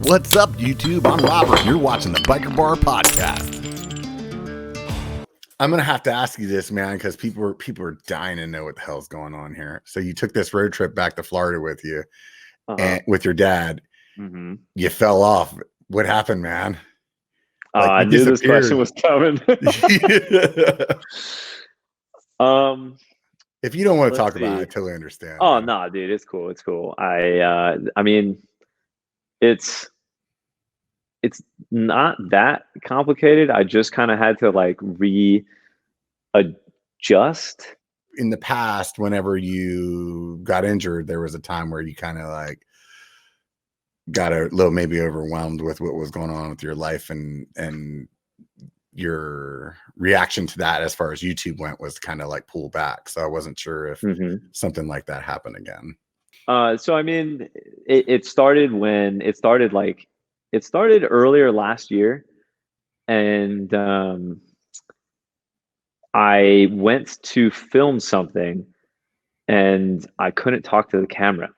What's up, YouTube? I'm Robert, and you're watching the B1KER Bar Podcast. I'm gonna have to ask you this, man, because people are dying to know what the hell's going on here. So you took this road trip back to Florida with you, and with your dad. Mm-hmm. You fell off. What happened, man? Like, I knew this question was coming. If you don't want to talk about it, I totally understand. Oh, no, dude, it's cool. It's cool. I mean, it's not that complicated. I just kind of had to like readjust. In the past, whenever you got injured, there was a time where you kind of like got a little maybe overwhelmed with what was going on with your life, and your reaction to that as far as YouTube went was kind of like pull back. So I wasn't sure if something like that happened again. So I mean, it started earlier last year, and I went to film something and I couldn't talk to the camera.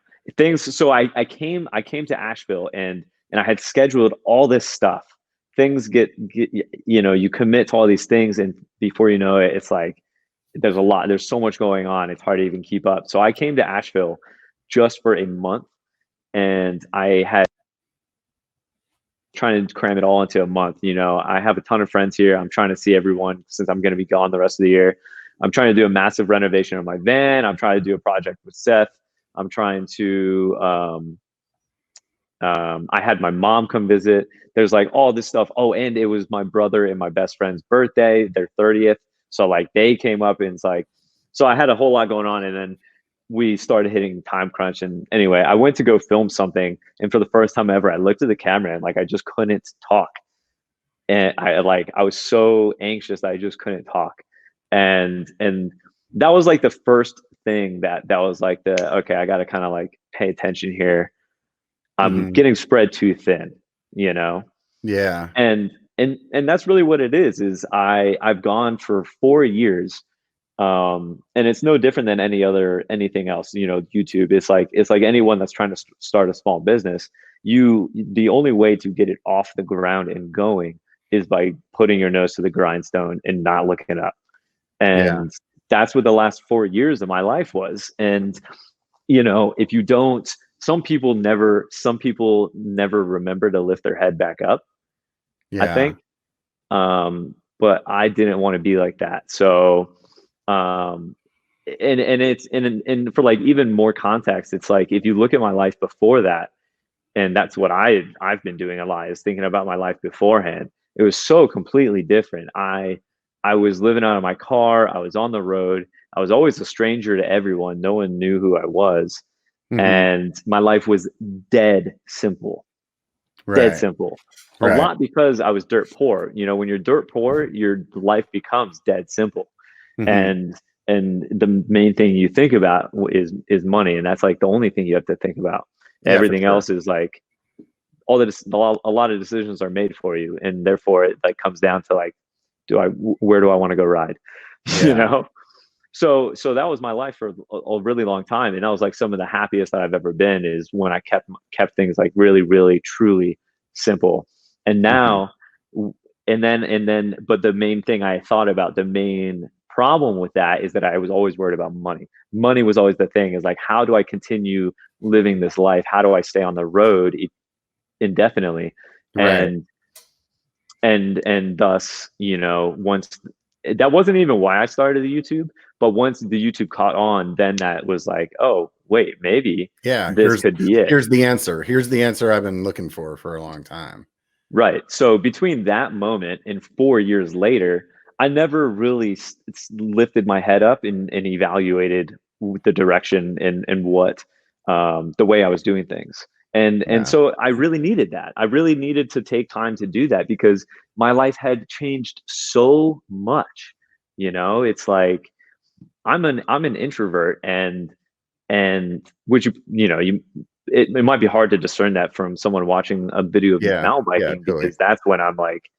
So I came to Asheville, and I had scheduled all this stuff. Things get you commit to all these things, and before you know it, it's like there's so much going on, it's hard to even keep up. So I came to Asheville just for a month, and I had trying to cram it all into a month. I have a ton of friends here. I'm trying to see everyone since I'm going to be gone the rest of the year. I'm trying to do a massive renovation of my van. I'm trying to do a project with Seth. I'm trying to I had my mom come visit. There's like all this stuff. Oh, and it was my brother and my best friend's birthday, their 30th. So like they came up, and it's like, so I had a whole lot going on, and then we started hitting time crunch. And anyway, I went to go film something, and for the first time ever, I looked at the camera and like I just couldn't talk. And I was so anxious that I just couldn't talk. And that was like the first thing that was like okay, I got to kind of like pay attention here. I'm getting spread too thin, Yeah. And that's really what it is I've gone for 4 years. And it's no different than anything else. YouTube, it's like anyone that's trying to start a small business. The only way to get it off the ground and going is by putting your nose to the grindstone and not looking up. And that's what the last 4 years of my life was. And if you don't, some people never remember to lift their head back up. I think. But I didn't want to be like that. So and for like even more context, it's like if you look at my life before that, and that's what I've been doing a lot, is thinking about my life beforehand. It was so completely different. I was living out of my car. I was on the road. I was always a stranger to everyone. No one knew who I was. And my life was dead simple. Dead simple. A lot because I was dirt poor. When you're dirt poor, your life becomes dead simple. And the main thing you think about is money, and that's like the only thing you have to think about. Everything else is like a lot of decisions are made for you, and therefore it like comes down to like, where do I want to go ride? So that was my life for a really long time, and that was like some of the happiest that I've ever been is when I kept things like really, really, truly simple. And now, and then, but the main thing I thought about, the main problem with that is that I was always worried about money. Money was always the thing. Is like, how do I continue living this life? How do I stay on the road indefinitely? And thus, once that wasn't even why I started the YouTube, but once the YouTube caught on, then that was like, oh wait, maybe this could be it. Here's the answer. Here's the answer I've been looking for a long time. Right. So between that moment and 4 years later, I never really lifted my head up and evaluated the direction and what the way I was doing things. And so I really needed that. I really needed to take time to do that because my life had changed so much. It's like I'm an introvert, and which it might be hard to discern that from someone watching a video of me mountain biking, because that's when I'm like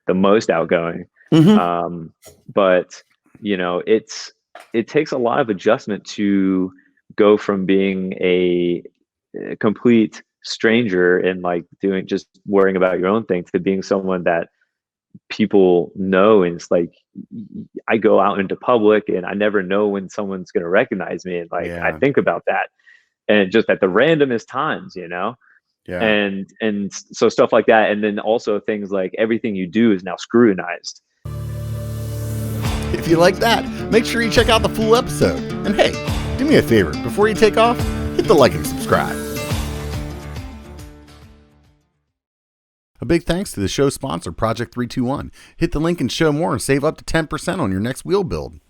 the most outgoing. But it takes a lot of adjustment to go from being a complete stranger and like doing, just worrying about your own thing, to being someone that people know. And it's like, I go out into public and I never know when someone's going to recognize me. And like, I Yeah. think about that, and just at the randomest times, Yeah. and so stuff like that. And then also things like everything you do is now scrutinized. If you like that, make sure you check out the full episode. And hey, do me a favor, before you take off, hit the like and subscribe. A big thanks to the show sponsor, Project 321. Hit the link and show more and save up to 10% on your next wheel build.